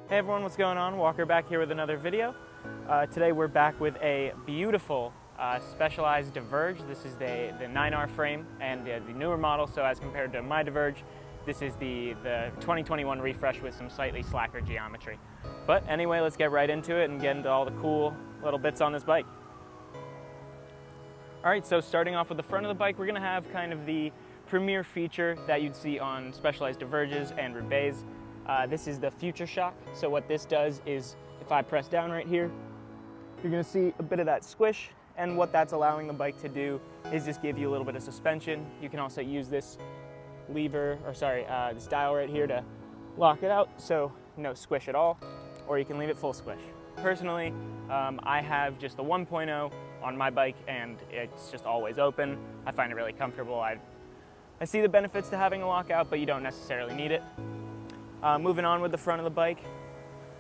Hey everyone, what's going on? Walker back here with another video. Today we're back with a beautiful Specialized Diverge. This is the 9R frame and the newer model, so as compared to my Diverge, this is the 2021 refresh with some slightly slacker geometry. But anyway, let's get right into it and get into all the cool little bits on this bike. Alright, so starting off with the front of the bike, we're going to have kind of the premier feature that you'd see on Specialized Diverges and Roubaix. This is the Future Shock. So what this does is, if I press down right here, you're going to see a bit of that squish, and what that's allowing the bike to do is just give you a little bit of suspension. You can also use this lever, or sorry, this dial right here to lock it out, so no squish at all, or you can leave it full squish. Personally, I have just the 1.0 on my bike, and it's just always open. I find it really comfortable. I see the benefits to having a lockout, but you don't necessarily need it. Moving on with the front of the bike,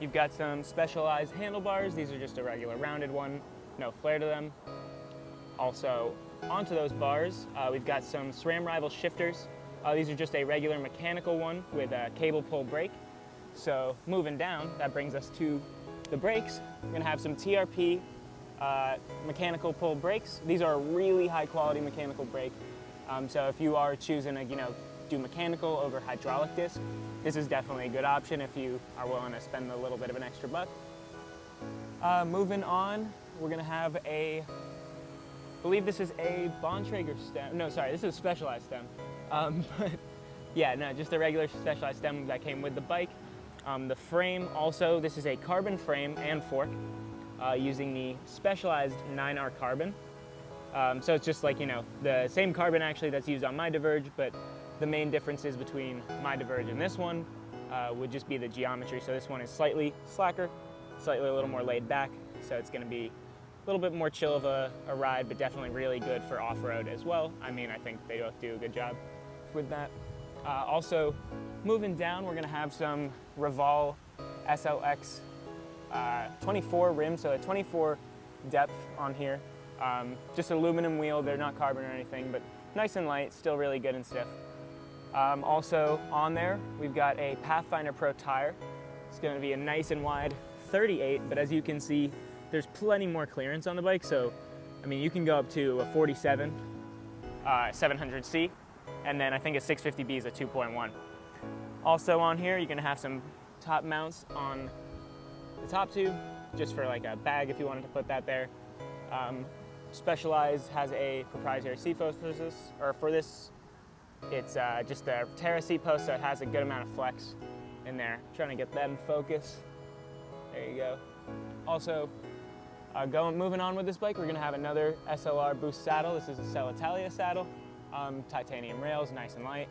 you've got some Specialized handlebars. These are just a regular rounded one, no flare to them. Also, onto those bars, we've got some Sram Rival shifters. These are just a regular mechanical one with a cable pull brake. So moving down, that brings us to the brakes. We're gonna have some TRP mechanical pull brakes. These are a really high quality mechanical brake. So if you are choosing to, do mechanical over hydraulic disc, this is definitely a good option if you are willing to spend a little bit of an extra buck. Moving on, we're gonna have I believe this is a Bontrager stem. No, sorry, this is a Specialized stem. But yeah, no, just a regular Specialized stem that came with the bike. The frame also, this is a carbon frame and fork using the Specialized 9R carbon. So it's just like, the same carbon actually that's used on my Diverge, but the main differences between my Diverge and this one would just be the geometry. So this one is slightly slacker, slightly a little more laid back. So it's going to be a little bit more chill of a ride, but definitely really good for off-road as well. I mean, I think they both do a good job with that. Also, moving down, we're going to have some Roval SLX 24 rim, so a 24 depth on here. Just aluminum wheel, they're not carbon or anything, but nice and light, still really good and stiff. Also on there, we've got a Pathfinder Pro tire. It's going to be a nice and wide 38, but as you can see, there's plenty more clearance on the bike. So, I mean, you can go up to a 47, 700C, and then I think a 650B is a 2.1. Also on here, you're going to have some top mounts on the top tube, just for like a bag if you wanted to put that there. Specialized has a proprietary seat post for this. It's just a Terra seat post, so it has a good amount of flex in there. Trying to get that in focus. There you go. Also, moving on with this bike, we're going to have another SLR Boost saddle. This is a Selle Italia saddle. Titanium rails, nice and light.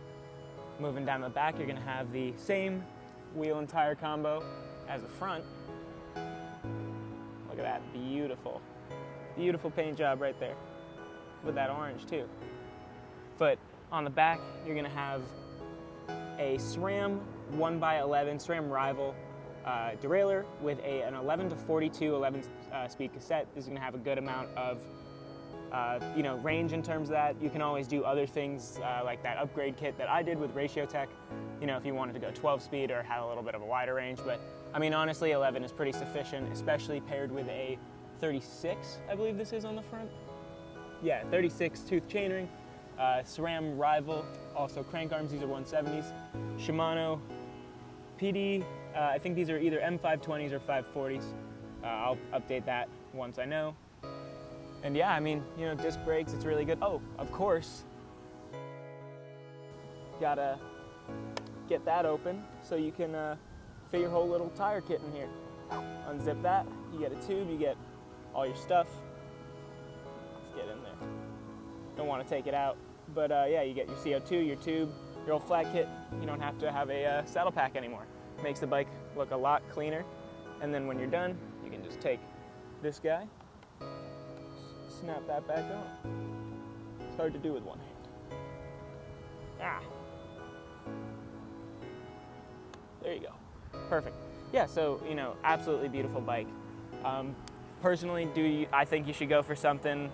Moving down the back, you're going to have the same wheel and tire combo as the front. Look at that, beautiful. Beautiful paint job right there with that orange too. But on the back, you're gonna have a SRAM 1x11 SRAM Rival derailleur with an 11 to 42 11 speed cassette. This is gonna have a good amount of range in terms of that. You can always do other things like that upgrade kit that I did with Ratio Tech, if you wanted to go 12 speed or have a little bit of a wider range. But I mean, honestly, 11 is pretty sufficient, especially paired with a 36, I believe this is on the front. Yeah, 36 tooth chainring. SRAM Rival, also crank arms, these are 170s. Shimano PD, I think these are either M520s or 540s. I'll update that once I know. And yeah, I mean, disc brakes, it's really good. Oh, of course, gotta get that open so you can fit your whole little tire kit in here. Unzip that, you get a tube, you get all your stuff. Let's get in there. Don't want to take it out. But yeah, you get your CO2, your tube, your old flat kit. You don't have to have a saddle pack anymore. Makes the bike look a lot cleaner. And then when you're done, you can just take this guy, snap that back on. It's hard to do with one hand. There you go. Perfect. Yeah, so, absolutely beautiful bike. Personally, I think you should go for something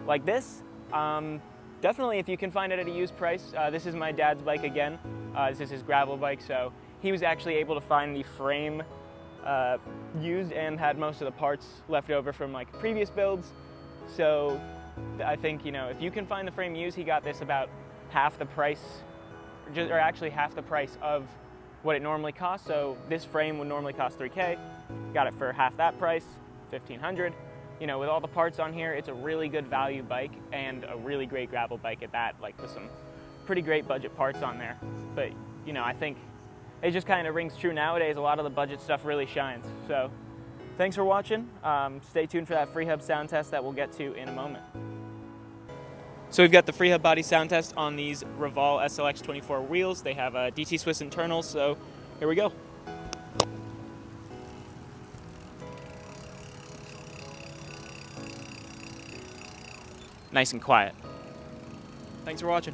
like this. Definitely if you can find it at a used price. This is my dad's bike again. This is his gravel bike, so he was actually able to find the frame used and had most of the parts left over from like previous builds. So I think, you know, if you can find the frame used, he got this about half the price, or actually half the price of what it normally costs. So this frame would normally cost $3K. Got it for half that price, $1,500. You know, with all the parts on here, it's a really good value bike and a really great gravel bike at that, like with some pretty great budget parts on there. But, you know, I think it just kind of rings true nowadays. A lot of the budget stuff really shines. So thanks for watching. Stay tuned for that Freehub sound test that we'll get to in a moment. So we've got the Freehub body sound test on these Roval SLX 24 wheels. They have DT Swiss internals, so here we go. Nice and quiet. Thanks for watching.